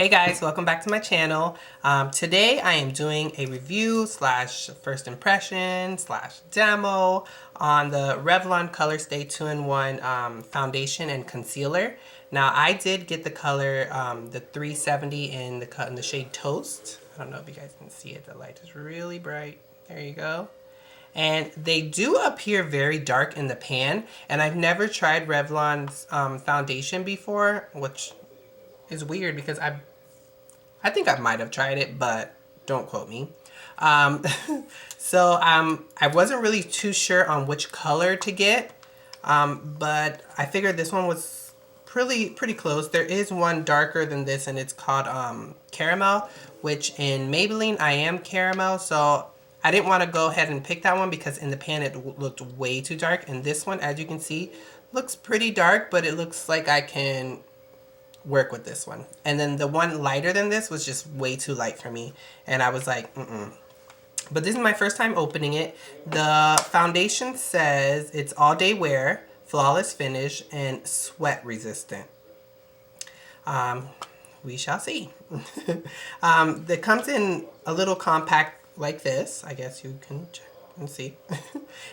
Hey guys, welcome back to my channel. Today I am doing a review slash first impression slash demo on the Revlon Colorstay 2-in-1 foundation and concealer. Now I did get the color the 370 in the shade Toast. I don't know if you guys can see it. The light is really bright. There you go. And they do appear very dark in the pan. And I've never tried Revlon's foundation before, which is weird because I think I might have tried it, but don't quote me. I wasn't really too sure on which color to get, but I figured this one was pretty close. There is one darker than this, and it's called Caramel, which in Maybelline I am Caramel, so I didn't want to go ahead and pick that one because in the pan it looked way too dark, and this one, as you can see, looks pretty dark, but it looks like I can work with this one. And then the one lighter than this was just way too light for me, and I was like, But this is my first time opening it. The foundation says it's all day wear, flawless finish, and sweat resistant. We shall see. It comes in a little compact like this. I guess you can check and see.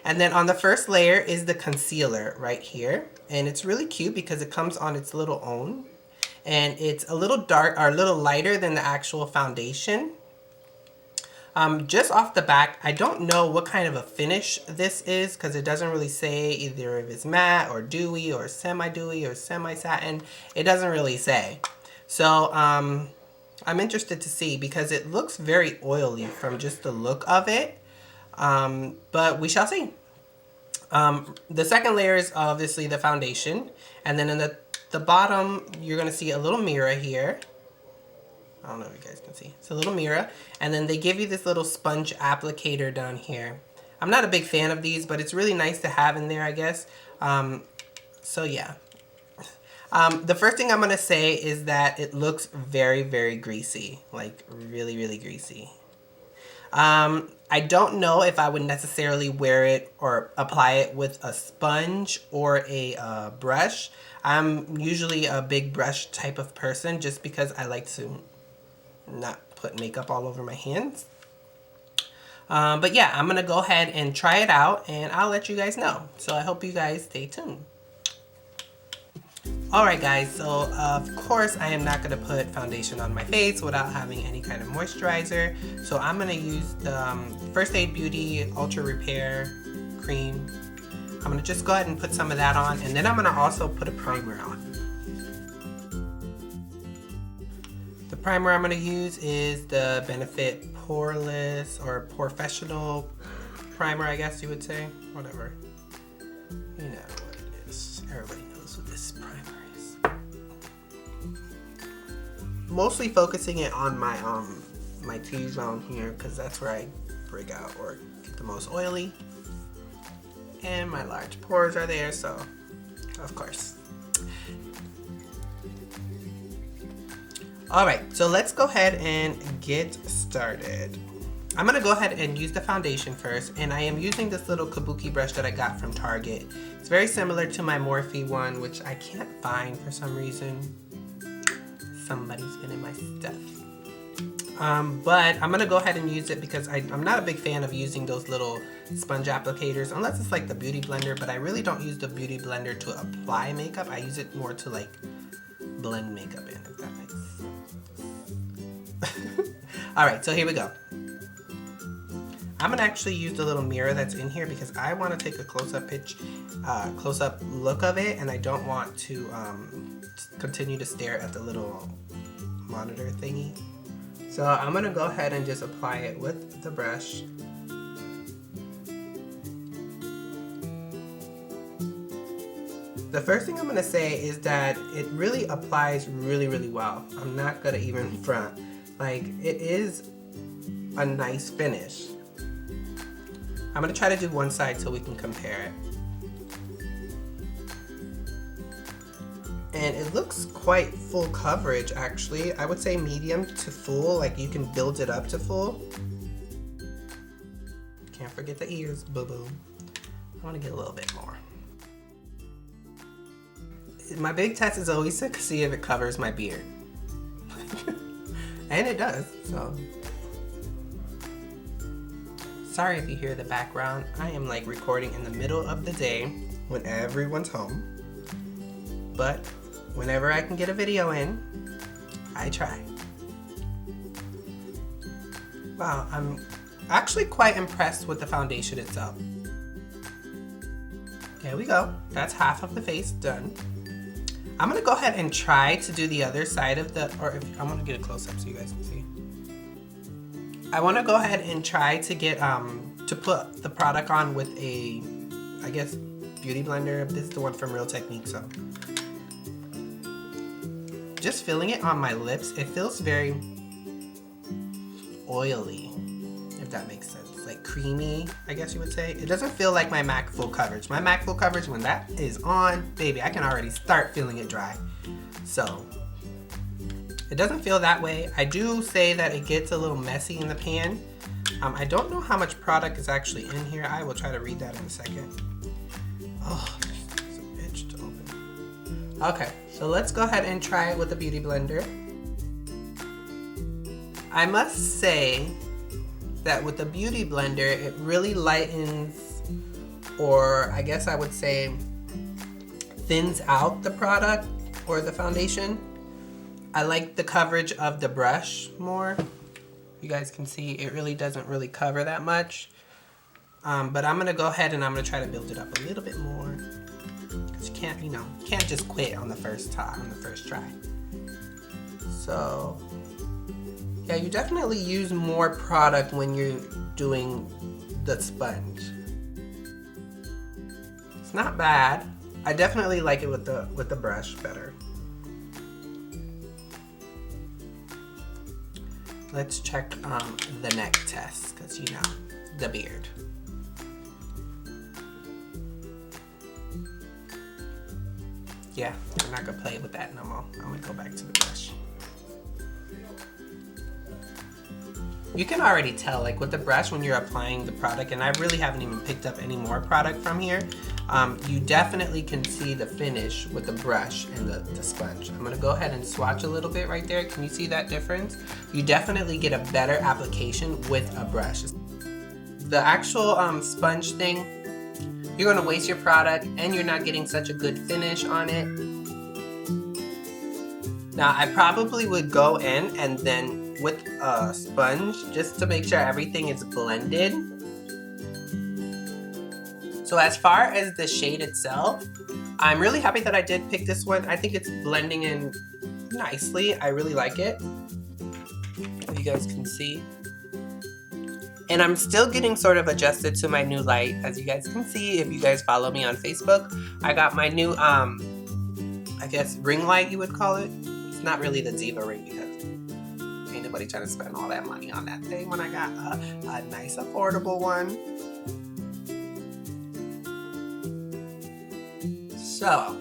And then on the first layer is the concealer right here, and it's really cute because it comes on its little own. And it's a little dark or a little lighter than the actual foundation. Just off the back, I don't know what kind of a finish this is because it doesn't really say either if it's matte or dewy or semi-dewy or semi-satin. It doesn't really say. So I'm interested to see because it looks very oily from just the look of it. But we shall see. The second layer is obviously the foundation. And then in the bottom, you're going to see a little mirror here. I don't know if you guys can see. It's a little mirror. And then they give you this little sponge applicator down here. I'm not a big fan of these, but it's really nice to have in there, I guess. So yeah. The first thing I'm going to say is that it looks very, very greasy. Like really greasy. I don't know if I would necessarily wear it or apply it with a sponge or a brush. I'm usually a big brush type of person just because I like to not put makeup all over my hands. But yeah, I'm going to go ahead and try it out and I'll let you guys know. So I hope you guys stay tuned. Alright guys, so of course I am not going to put foundation on my face without having any kind of moisturizer. So I'm going to use the First Aid Beauty Ultra Repair Cream. I'm going to just go ahead and put some of that on, and then I'm going to also put a primer on. The primer I'm going to use is the Benefit Poreless or Professional primer, I guess you would say. Whatever. You know what it is. Everybody knows what this primer is. Mostly focusing it on my my T-zone here because that's where I break out or get the most oily. And my large pores are there, so of course. Alright, so let's go ahead and get started. I'm going to go ahead and use the foundation first, and I am using this little kabuki brush that I got from Target. It's very similar to my Morphe one, which I can't find for some reason. Somebody's been in my stuff. But I'm going to go ahead and use it because I'm not a big fan of using those little sponge applicators unless it's like the Beauty Blender, but I really don't use the Beauty Blender to apply makeup. I use it more to like blend makeup in, if that makes sense. Alright, so here we go. I'm going to actually use the little mirror that's in here because I want to take a close-up look of it, and I don't want to continue to stare at the little monitor thingy. So I'm going to go ahead and just apply it with the brush. The first thing I'm going to say is that it really applies really well. I'm not going to even front. Like, it is a nice finish. I'm going to try to do one side so we can compare it. And it looks quite full coverage actually. I would say medium to full, like you can build it up to full. Can't forget the ears, boo-boo. I want to get a little bit more. My big test is always to see if it covers my beard. And it does, so. Sorry if you hear the background. I am like recording in the middle of the day when everyone's home. But whenever I can get a video in, I try. Wow, I'm actually quite impressed with the foundation itself. There we go. That's half of the face done. I'm gonna go ahead and try to do the other side of the, or if, I'm gonna get a close up so you guys can see. I wanna go ahead and try to get, to put the product on with a, I guess, beauty blender. This is the one from Real Technique, so. Just feeling it on my lips, it feels very oily, if that makes sense. Like creamy, I guess you would say. It doesn't feel like my MAC Full Coverage. My MAC Full Coverage, when that is on, baby, I can already start feeling it dry. So, it doesn't feel that way. I do say that it gets a little messy in the pan. I don't know how much product is actually in here. I will try to read that in a second. Oh, it's a bitch to open. Okay, so let's go ahead and try it with the Beauty Blender. I must say that with the Beauty Blender, it really lightens, or I guess I would say thins out the product or the foundation. I like the coverage of the brush more. You guys can see it really doesn't really cover that much. But I'm gonna go ahead and I'm gonna try to build it up a little bit more. Cause you can't, you know, can't just quit on the first try. So yeah, you definitely use more product when you're doing the sponge. It's not bad. I definitely like it with the brush better. Let's check the neck test, because you know, the beard. Yeah, I'm not gonna play with that no more. I'm gonna go back to the brush. You can already tell, like with the brush when you're applying the product, and I really haven't even picked up any more product from here, you definitely can see the finish with the brush and the sponge. I'm gonna go ahead and swatch a little bit right there. Can you see that difference? You definitely get a better application with a brush. The actual sponge thing, you're gonna waste your product and you're not getting such a good finish on it. Now, I probably would go in and then with a sponge just to make sure everything is blended. So as far as the shade itself, I'm really happy that I did pick this one. I think it's blending in nicely. I really like it. If you guys can see. And I'm still getting sort of adjusted to my new light. As you guys can see, if you guys follow me on Facebook, I got my new, I guess, ring light you would call it. It's not really the Diva ring because ain't nobody trying to spend all that money on that thing when I got a nice affordable one. So,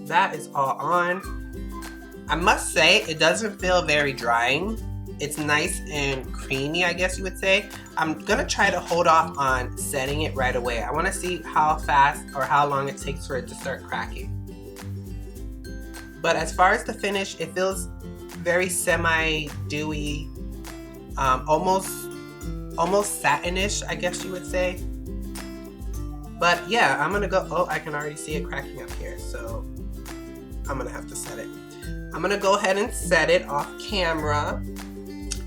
that is all on. I must say, it doesn't feel very drying. It's nice and creamy, I guess you would say. I'm gonna try to hold off on setting it right away. I wanna see how fast or how long it takes for it to start cracking. But as far as the finish, it feels very semi-dewy, almost satinish, I guess you would say. But yeah, I'm gonna go, oh, I can already see it cracking up here, so I'm gonna have to set it. I'm gonna go ahead and set it off camera.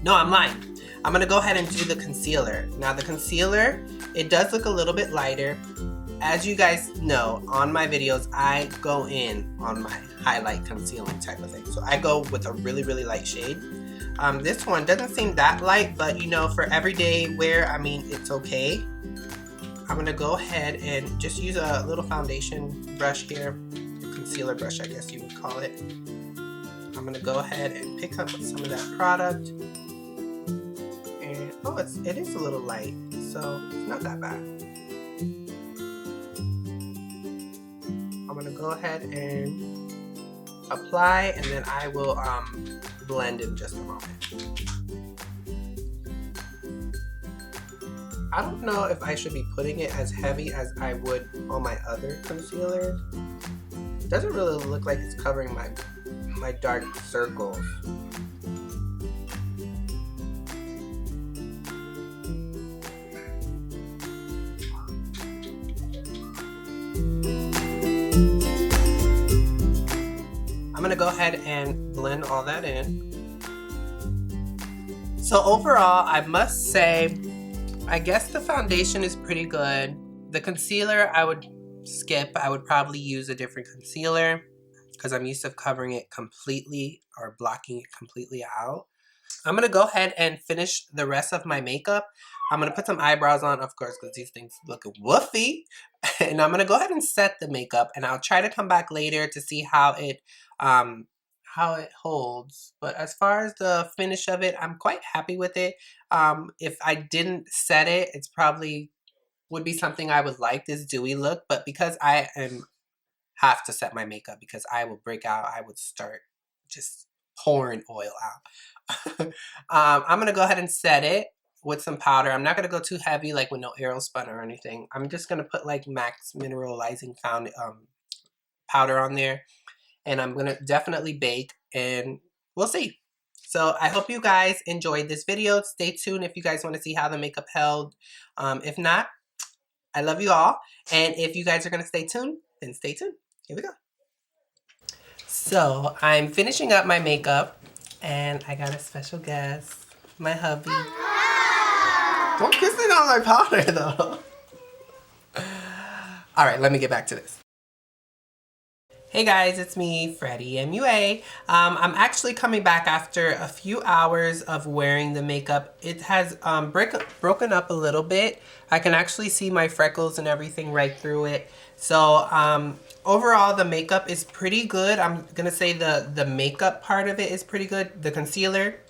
No, I'm lying. I'm gonna go ahead and do the concealer. Now the concealer, it does look a little bit lighter. As you guys know, on my videos, I go in on my highlight concealing type of thing. So I go with a really, really light shade. This one doesn't seem that light, but you know, for everyday wear, I mean, it's okay. I'm gonna go ahead and just use a little foundation brush here. Concealer brush, I guess you would call it. I'm gonna go ahead and pick up some of that product. And, oh, it is a little light, so it's not that bad. I'm gonna go ahead and apply, and then I will blend in just a moment. I don't know if I should be putting it as heavy as I would on my other concealer. It doesn't really look like it's covering my my dark circles. I'm gonna go ahead and blend all that in. So overall, I must say, I guess the foundation is pretty good. The concealer, I would skip. I would probably use a different concealer because I'm used to covering it completely or blocking it completely out. I'm going to go ahead and finish the rest of my makeup. I'm going to put some eyebrows on, of course, because these things look woofy. And I'm going to go ahead and set the makeup, and I'll try to come back later to see how it holds. But as far as the finish of it, I'm quite happy with it. If I didn't set it, it's probably would be something I would like, this dewy look. But because I have to set my makeup because I will break out, I would start just pouring oil out. I'm going to go ahead and set it with some powder. I'm not going to go too heavy, like with no Aerospun or anything. I'm just going to put like Max Mineralizing powder on there. And I'm going to definitely bake, and we'll see. So I hope you guys enjoyed this video. Stay tuned if you guys want to see how the makeup held. If not, I love you all. And if you guys are going to stay tuned, then stay tuned. Here we go. So I'm finishing up my makeup, and I got a special guest, my hubby. Don't kiss it on my powder though. All right, let me get back to this. Hey guys, it's me, Freddie MUA. I'm actually coming back after a few hours of wearing the makeup. It has broken up a little bit. I can actually see my freckles and everything right through it. So overall, the makeup is pretty good. I'm gonna say the makeup part of it is pretty good. The concealer,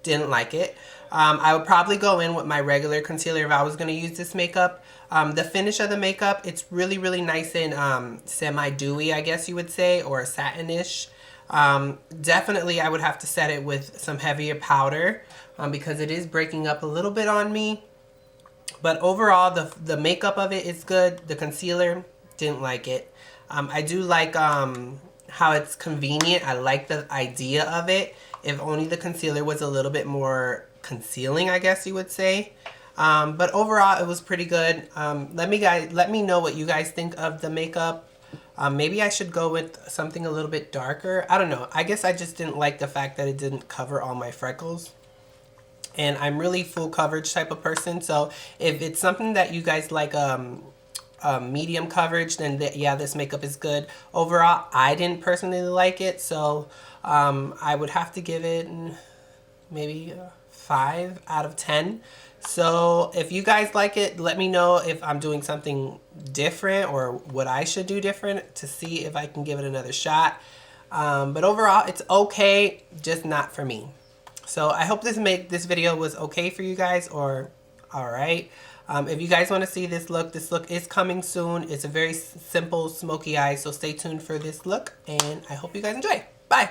didn't like it. I would probably go in with my regular concealer if I was going to use this makeup. The finish of the makeup, it's really, really nice and semi-dewy, I guess you would say, or satinish. Definitely, I would have to set it with some heavier powder because it is breaking up a little bit on me. But overall, the makeup of it is good. The concealer, didn't like it. I do like how it's convenient. I like the idea of it. If only the concealer was a little bit more concealing, I guess you would say. But overall, it was pretty good. Let me know what you guys think of the makeup. Maybe I should go with something a little bit darker. I don't know. I guess I just didn't like the fact that it didn't cover all my freckles. And I'm really full coverage type of person. So if it's something that you guys like medium coverage, then yeah, this makeup is good. Overall, I didn't personally like it. So I would have to give it maybe 5 out of 10. So if you guys like it, let me know if I'm doing something different or what I should do different to see if I can give it another shot. But overall, it's okay, just not for me. So I hope this video was okay for you guys, or all right. If you guys want to see this look is coming soon. It's a very simple smoky eye, so stay tuned for this look, and I hope you guys enjoy. Bye.